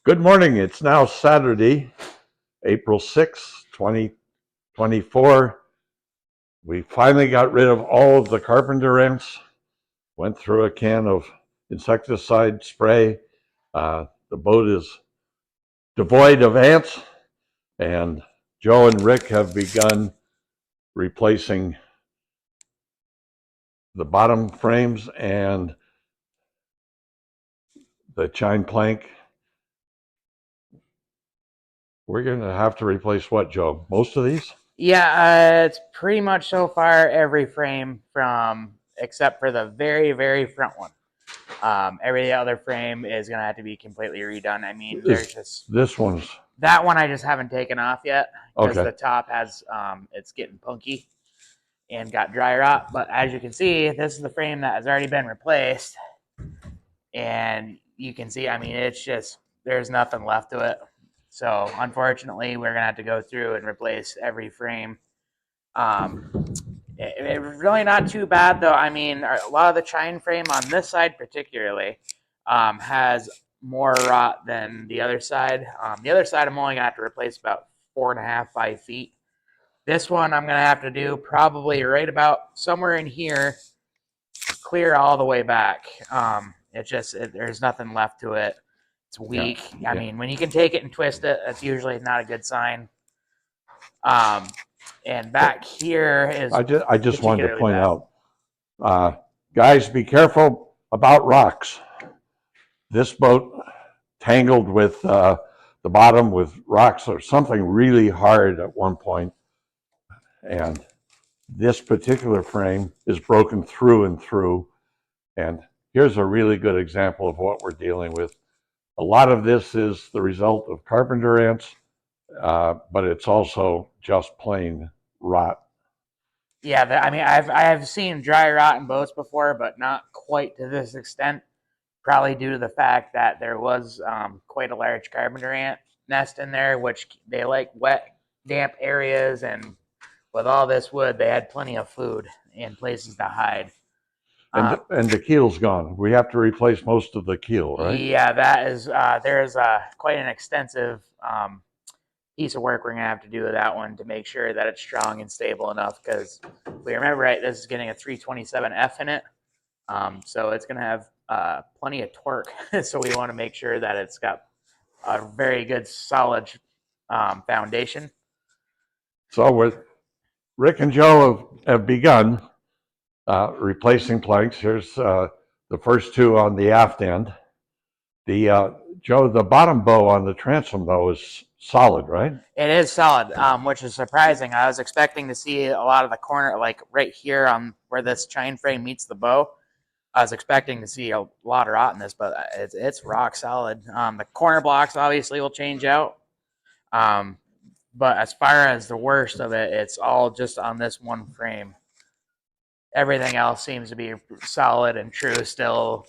Good morning. It's now Saturday, April 6th, 2024. We finally got rid of all of the carpenter ants, went through a can of insecticide spray. The boat is devoid of ants, and Joe and Rick have begun replacing the bottom frames and the chine plank. We're going to have to replace what, Joe? Most of these? Yeah, it's pretty much so far every frame from except for the very front one. Every other frame is gonna have to be completely redone. I mean, there's just This one's that one I just haven't taken off yet because okay. the top has it's getting punky and got dry rot. But as you can see, this is the frame that has already been replaced, and you can see, I mean, it's just there's nothing left to it. So unfortunately, we're gonna have to go through and replace every frame. It's really not too bad though. I mean, a lot of the chine frame on this side particularly has more rot than the other side. The other side I'm only gonna have to replace about 4.5, 5 feet. This one I'm gonna have to do probably right about somewhere in here, clear all the way back. There's nothing left to it. It's weak. I mean, when you can take it and twist it, that's usually not a good sign. Um, and back here is I just wanted to point bad. out, guys, be careful about rocks. This boat tangled with the bottom with rocks or something really hard at one point, and this particular frame is broken through and through. And here's a really good example of what we're dealing with. A lot of this is the result of carpenter ants, but it's also just plain rot. Yeah, I mean, I've seen dry rot in boats before, but not quite to this extent. Probably due to the fact that there was quite a large carpenter ant nest in there, which they like wet, damp areas, and with all this wood, they had plenty of food and places to hide. And the keel's gone. We have to replace most of the keel, right? Yeah, that is there's quite an extensive piece of work we're gonna have to do with that one to make sure that it's strong and stable enough. Because we remember right, this is getting a 327F in it, so it's gonna have plenty of torque. So we want to make sure that it's got a very good solid foundation. So with Rick and Joe have begun replacing planks. Here's the first two on the aft end. The Joe, the bottom bow on the transom though is solid, right? It is solid, which is surprising. I was expecting to see a lot of the corner, like right here on where this chine frame meets the bow. I was expecting to see a lot of rot in this, but it's rock solid. The corner blocks obviously will change out, but as far as the worst of it, it's all just on this one frame. Everything else seems to be solid and true still.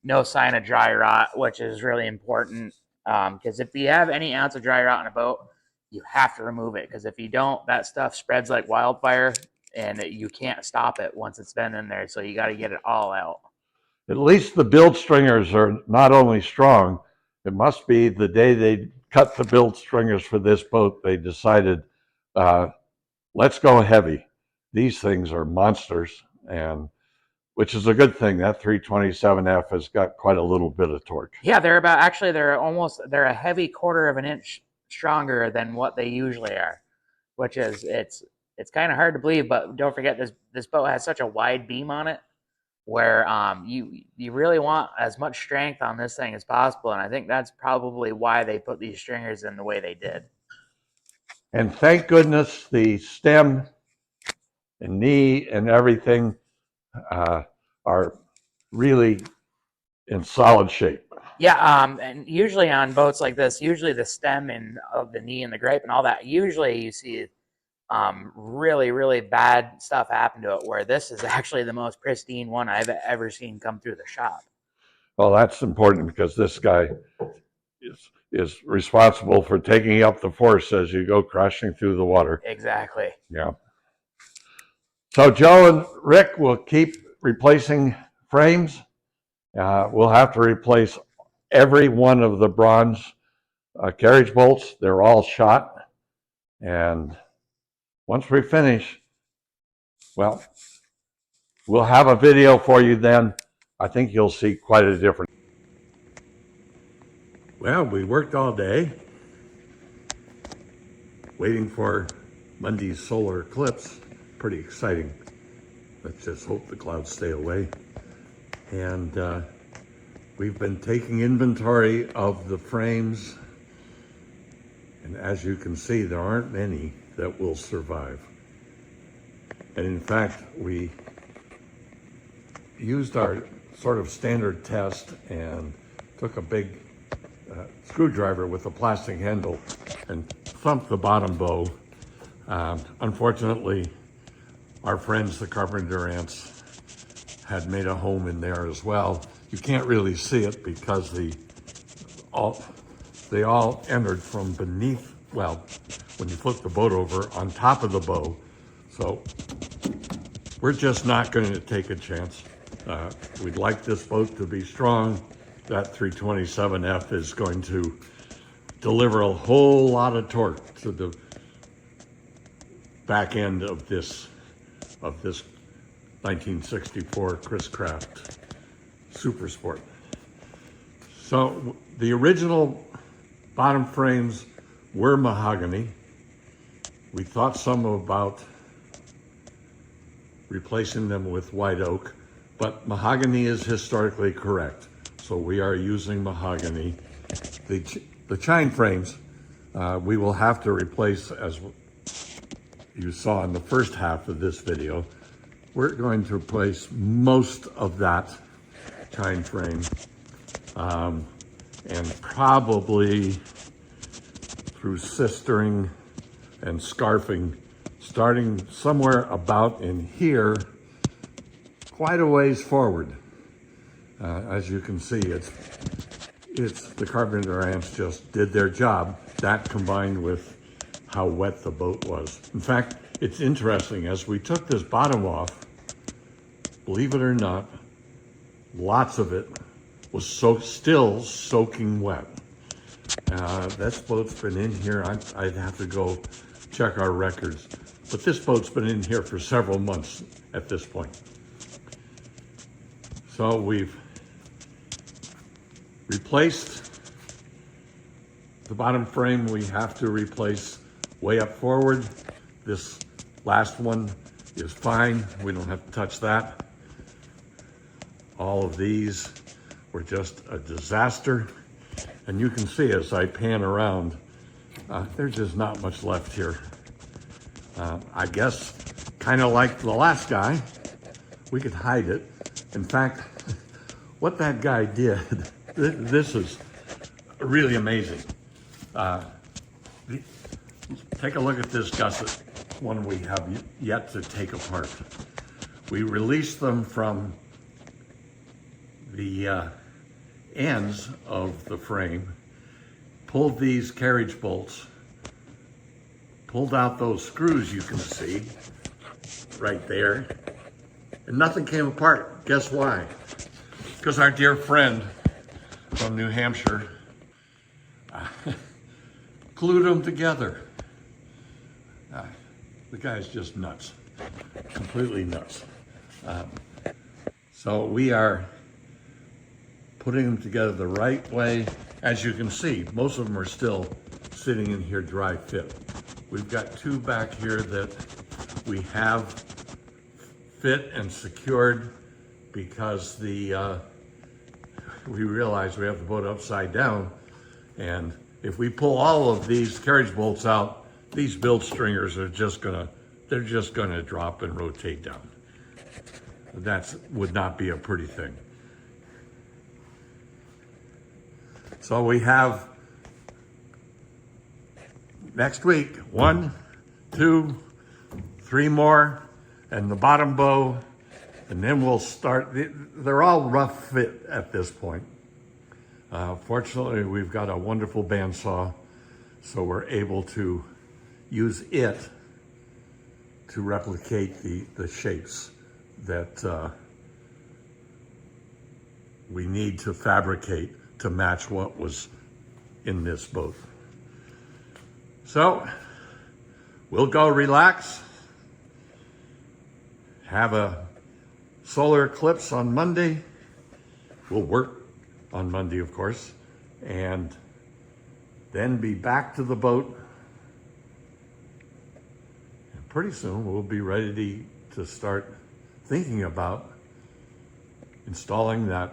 No sign of dry rot, which is really important. Because if you have any ounce of dry rot in a boat, you have to remove it. Because if you don't, that stuff spreads like wildfire, and you can't stop it once it's been in there. So you got to get it all out. At least the bilge stringers are not only strong, it must be the day they cut the bilge stringers for this boat, they decided, uh, let's go heavy. These things are monsters, and which is a good thing. That 327F has got quite a little bit of torque. Yeah, they're a heavy quarter of an inch stronger than what they usually are, which is it's kind of hard to believe. But don't forget this boat has such a wide beam on it where you really want as much strength on this thing as possible, and I think that's probably why they put these stringers in the way they did. And thank goodness the stem and knee and everything are really in solid shape. Yeah, and usually on boats like this, usually the stem and of the knee and the gripe and all that, usually you see really bad stuff happen to it. Where this is actually the most pristine one I've ever seen come through the shop. Well, that's important because this guy is responsible for taking up the force as you go crashing through the water. Exactly. Yeah. So Joe and Rick will keep replacing frames. We'll have to replace every one of the bronze carriage bolts. They're all shot. And once we finish, well, we'll have a video for you then. I think you'll see quite a difference. Well, we worked all day waiting for Monday's solar eclipse. Pretty exciting. Let's just hope the clouds stay away. And we've been taking inventory of the frames. And as you can see, there aren't many that will survive. And in fact, we used our sort of standard test and took a big screwdriver with a plastic handle and thumped the bottom bow. Unfortunately, our friends, the carpenter ants, had made a home in there as well. You can't really see it because they all entered from beneath, well, when you flip the boat over, on top of the bow. So we're just not going to take a chance. We'd like this boat to be strong. That 327F is going to deliver a whole lot of torque to the back end of this 1964 Chris Craft Super Sport. So the original bottom frames were mahogany. We thought some about replacing them with white oak, but mahogany is historically correct. So we are using mahogany. The chine frames, we will have to replace, as you saw in the first half of this video. We're going to replace most of that chine frame, and probably through sistering and scarfing, starting somewhere about in here, quite a ways forward. As you can see, it's the carpenter ants just did their job. That combined with how wet the boat was. In fact, it's interesting, as we took this bottom off, believe it or not, lots of it was still soaking wet. This boat's been in here, I'd have to go check our records, but this boat's been in here for several months at this point. So we've replaced the bottom frame. We have to replace way up forward. This last one is fine. We don't have to touch that. All of these were just a disaster. And you can see as I pan around, there's just not much left here. I guess, kind of like the last guy, we could hide it. In fact, what that guy did, this is really amazing. Take a look at this gusset, one we have yet to take apart. We released them from the ends of the frame, pulled these carriage bolts, pulled out those screws you can see right there, and nothing came apart. Guess why? Because our dear friend from New Hampshire glued them together. The guy's just nuts, completely nuts. So we are putting them together the right way. As you can see, most of them are still sitting in here dry fit. We've got two back here that we have fit and secured because we realize we have the boat upside down, and if we pull all of these carriage bolts out, these bilge stringers are just gonna drop and rotate down. That would not be a pretty thing. So we have next week 1, 2, 3 more, and the bottom bow, and then we'll start. They're all rough fit at this point. Fortunately, we've got a wonderful bandsaw, so we're able to use it to replicate the shapes that we need to fabricate to match what was in this boat. So we'll go relax, have a solar eclipse on Monday. We'll work on Monday, of course, and then be back to the boat. And pretty soon we'll be ready to start thinking about installing that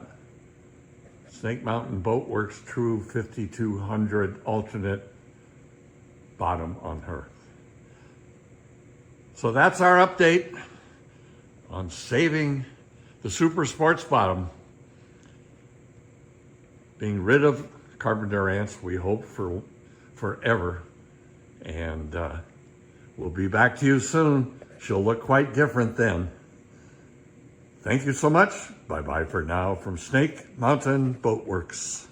Snake Mountain Boat Works True 5200 alternate bottom on her. So that's our update on saving the Super Sports bottom, being rid of carpenter ants, we hope for forever. And we'll be back to you soon. She'll look quite different then. Thank you so much. Bye-bye for now from Snake Mountain Boat Works.